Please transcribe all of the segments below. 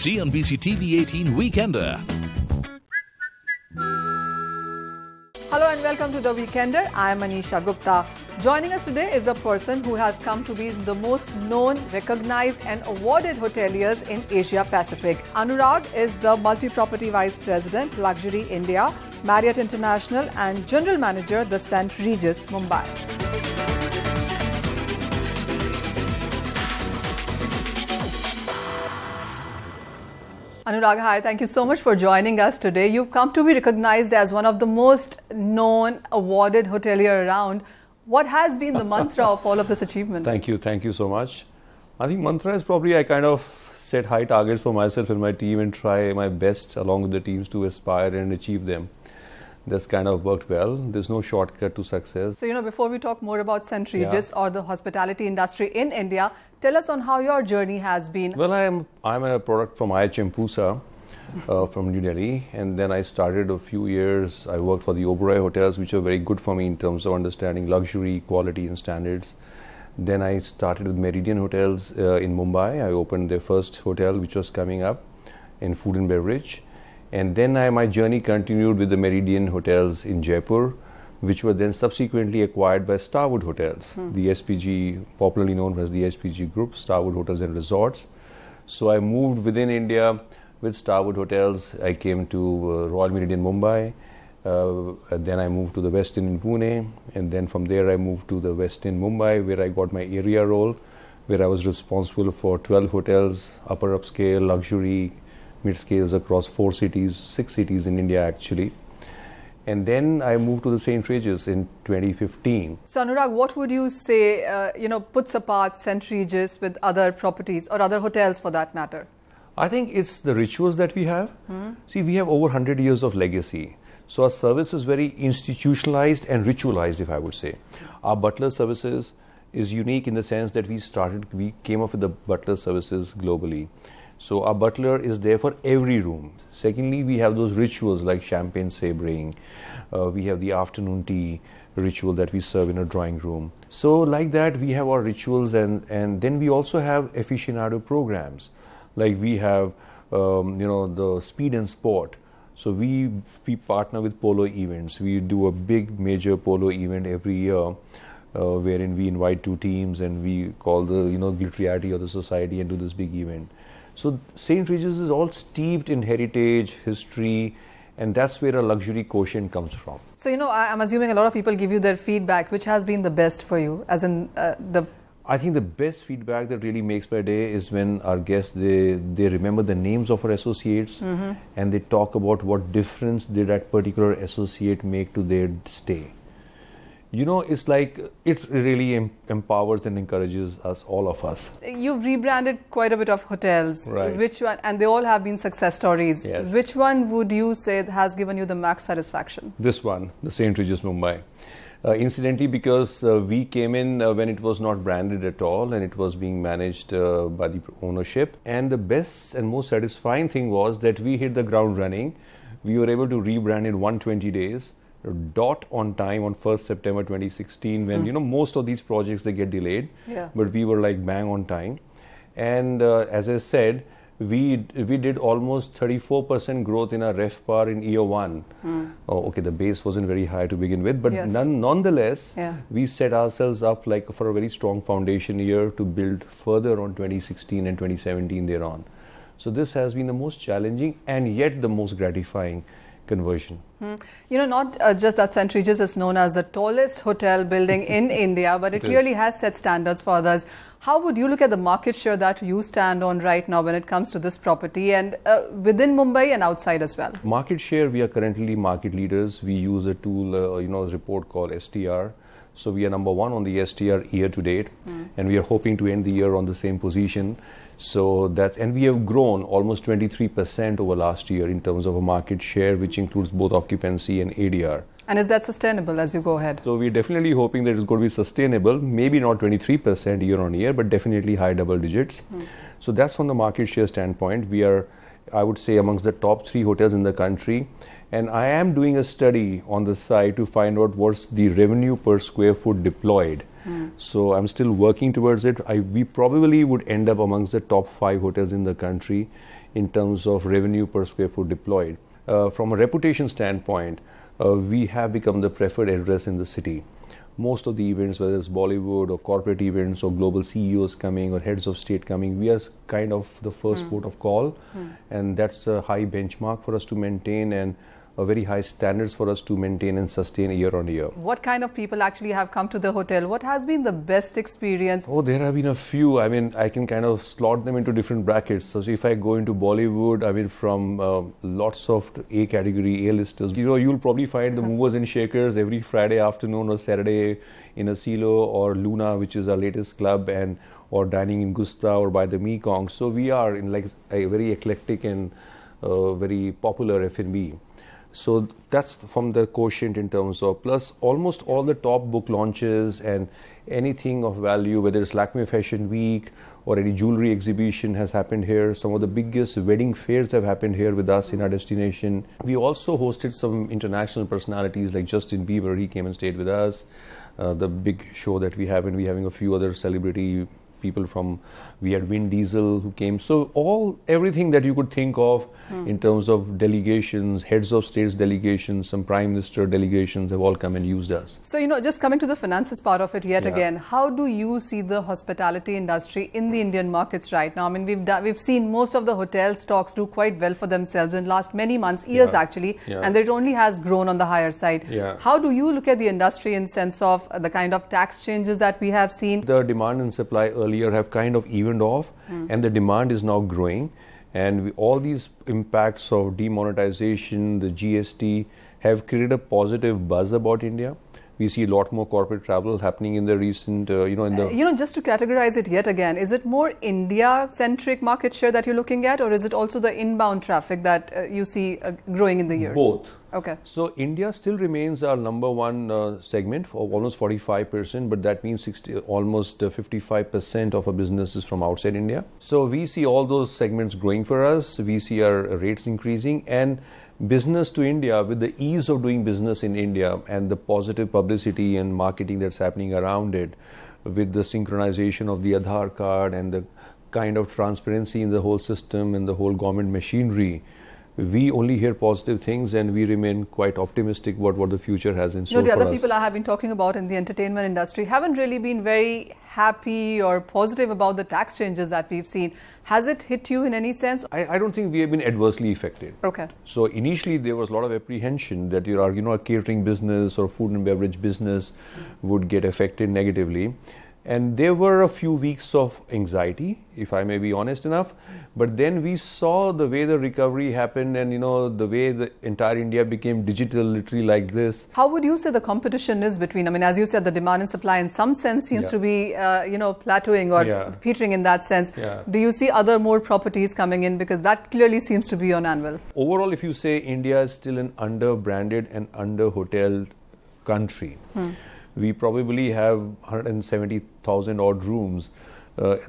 CNBC-TV18 Weekender. Hello and welcome to The Weekender. I am Manisha Gupta. Joining us today is a person who has come to be the most known, recognized and awarded hoteliers in Asia Pacific. Anuraag is the Multi-Property Vice President, Luxury India, Marriott International and General Manager, the St Regis, Mumbai. Anuraag, hi. Thank you so much for joining us today. You've come to be recognized as one of the most known, awarded hotelier around. What has been the mantra of all of this achievement? Thank you. Thank you so much. I think mantra is probably I kind of set high targets for myself and my team and try my best along with the teams to aspire and achieve them. That's kind of worked well. There's no shortcut to success. So, before we talk more about St Regis or the hospitality industry in India, tell us on how your journey has been. Well, I'm a product from IHM Pusa from New Delhi, and then I started a few years. I worked for the Oberoi hotels, which are very good for me in terms of understanding luxury, quality and standards. Then I started with Meridian Hotels in Mumbai. I opened their first hotel, which was coming up in food and beverage. And then my journey continued with the Meridian Hotels in Jaipur, which were then subsequently acquired by Starwood Hotels, the SPG, popularly known as the SPG Group, Starwood Hotels and Resorts. So I moved within India with Starwood Hotels. I came to Royal Meridian Mumbai, then I moved to the Westin in Pune, and then from there I moved to the Westin Mumbai, where I got my area role, where I was responsible for 12 hotels, upper upscale, luxury, mid-scales across 6 cities in India actually. And then I moved to the St Regis in 2015. So Anuraag, what would you say, puts apart St Regis with other properties or other hotels for that matter? I think it's the rituals that we have. See, we have over 100 years of legacy. So our service is very institutionalized and ritualized, if I would say. Our butler services is unique in the sense that we came up with the butler services globally. So our butler is there for every room. Secondly, we have those rituals like champagne sabering. We have the afternoon tea ritual that we serve in a drawing room. So like that, we have our rituals, and then we also have aficionado programs. Like we have, the speed and sport. So we partner with polo events. We do a big major polo event every year, wherein we invite 2 teams and we call the guilty of the society and do this big event. So St Regis is all steeped in heritage, history, and that's where a luxury quotient comes from. So, I'm assuming a lot of people give you their feedback. Which has been the best for you? As in I think the best feedback that really makes my day is when our guests, they remember the names of our associates and they talk about what difference did that particular associate make to their stay. It's like it really empowers and encourages us, all of us. You've rebranded quite a bit of hotels. Right. Which one? And they all have been success stories. Yes. Which one would you say has given you the max satisfaction? This one, the St Regis Mumbai. Incidentally, because we came in when it was not branded at all and it was being managed by the ownership. And the best and most satisfying thing was that we hit the ground running. We were able to rebrand in 120 days. Dot on time on 1st September 2016 when most of these projects they get delayed, but we were like bang on time. And as I said, we did almost 34% growth in our RevPAR in year 1. Okay, the base wasn't very high to begin with, but nonetheless we set ourselves up like for a very strong foundation year to build further on 2016 and 2017 thereon. So this has been the most challenging and yet the most gratifying conversion. Not just that St Regis is known as the tallest hotel building in India, but it clearly has set standards for others. How would you look at the market share that you stand on right now when it comes to this property and within Mumbai and outside as well? Market share, we are currently market leaders. We use a tool, a report called STR. So we are number 1 on the STR year to date, and we are hoping to end the year on the same position. So and we have grown almost 23% over last year in terms of a market share, which includes both occupancy and ADR. And is that sustainable as you go ahead? So we're definitely hoping that it's going to be sustainable, maybe not 23% year on year, but definitely high double digits. So that's from the market share standpoint. We are, I would say, amongst the top 3 hotels in the country. And I am doing a study on the side to find out what's the revenue per square foot deployed. So I'm still working towards it. We probably would end up amongst the top 5 hotels in the country in terms of revenue per square foot deployed. From a reputation standpoint, we have become the preferred address in the city. Most of the events, whether it's Bollywood or corporate events or global CEOs coming or heads of state coming, we are kind of the first port of call, and that's a high benchmark for us to maintain and a very high standards for us to maintain and sustain year on year. What kind of people actually have come to the hotel? What has been the best experience? Oh, there have been a few. I mean, I can kind of slot them into different brackets. So if I go into Bollywood, I mean, from lots of A category A-listers, you'll probably find the movers and shakers every Friday afternoon or Saturday in a Silo or Luna, which is our latest club, and or dining in Gupta or by the Mekong. So we are in like a very eclectic and very popular F&B. So that's from the quotient in terms of, plus almost all the top book launches and anything of value, whether it's Lakme Fashion Week or any jewelry exhibition has happened here. Some of the biggest wedding fairs have happened here with us in our destination. We also hosted some international personalities like Justin Bieber. He came and stayed with us. The big show that we have, and we're having a few other celebrity people from, we had Vin Diesel who came. So everything that you could think of in terms of delegations, heads of states delegations, some prime minister delegations have all come and used us. So, just coming to the finances part of it yet again, how do you see the hospitality industry in the Indian markets right now? I mean, we've seen most of the hotel stocks do quite well for themselves in last many months, years actually, and it only has grown on the higher side. How do you look at the industry in sense of the kind of tax changes that we have seen? The demand and supply earlier have kind of evened off, and the demand is now growing. And all these impacts of demonetization, the GST, have created a positive buzz about India. We see a lot more corporate travel happening in the recent, just to categorize it yet again, is it more India-centric market share that you're looking at, or is it also the inbound traffic that you see growing in the years? Both. Okay. So India still remains our number one segment for almost 45%, but that means almost 55% of our business is from outside India. So we see all those segments growing for us. We see our rates increasing, and business to India, with the ease of doing business in India and the positive publicity and marketing that's happening around it, with the synchronization of the Aadhaar card and the kind of transparency in the whole system and the whole government machinery, we only hear positive things, and we remain quite optimistic about what the future has in store for us. The other people I have been talking about in the entertainment industry haven't really been very happy or positive about the tax changes that we've seen. Has it hit you in any sense? I don't think we have been adversely affected. Okay. So initially there was a lot of apprehension that a catering business or food and beverage business would get affected negatively. And there were a few weeks of anxiety, if I may be honest enough. But then we saw the way the recovery happened, and the way the entire India became digital, literally like this. How would you say the competition is between, as you said, the demand and supply in some sense seems to be, plateauing or petering in that sense. Do you see other more properties coming in? Because that clearly seems to be on anvil. Overall, if you say India is still an under-branded and under-hoteled country, we probably have 170,000 odd rooms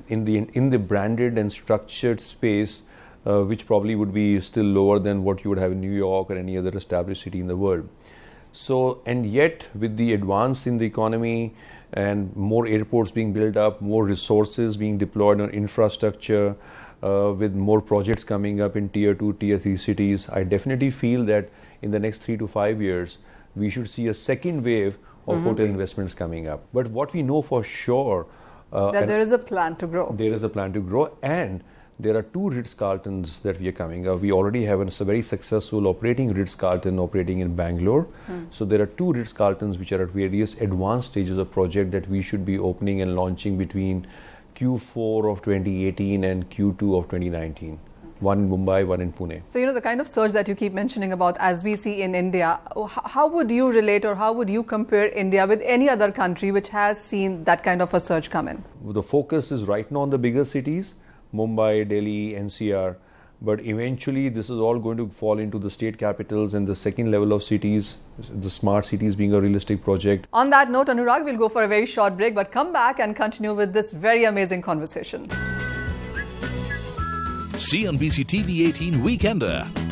in the branded and structured space, which probably would be still lower than what you would have in New York or any other established city in the world. So, and yet with the advance in the economy and more airports being built up, more resources being deployed on infrastructure, with more projects coming up in tier 2, tier 3 cities, I definitely feel that in the next 3 to 5 years, we should see a second wave of hotel investments coming up. But what we know for sure, that there is a plan to grow. There is a plan to grow, and there are 2 Ritz-Carltons that we are coming up. We already have a very successful operating Ritz-Carlton operating in Bangalore. So there are 2 Ritz-Carltons which are at various advanced stages of project that we should be opening and launching between Q4 of 2018 and Q2 of 2019. One in Mumbai, one in Pune. So, the kind of surge that you keep mentioning about as we see in India, how would you relate or how would you compare India with any other country which has seen that kind of a surge come in? The focus is right now on the bigger cities, Mumbai, Delhi, NCR. But eventually this is all going to fall into the state capitals and the second level of cities, the smart cities being a realistic project. On that note, Anuraag, we'll go for a very short break, but come back and continue with this very amazing conversation. CNBC-TV18 Weekender.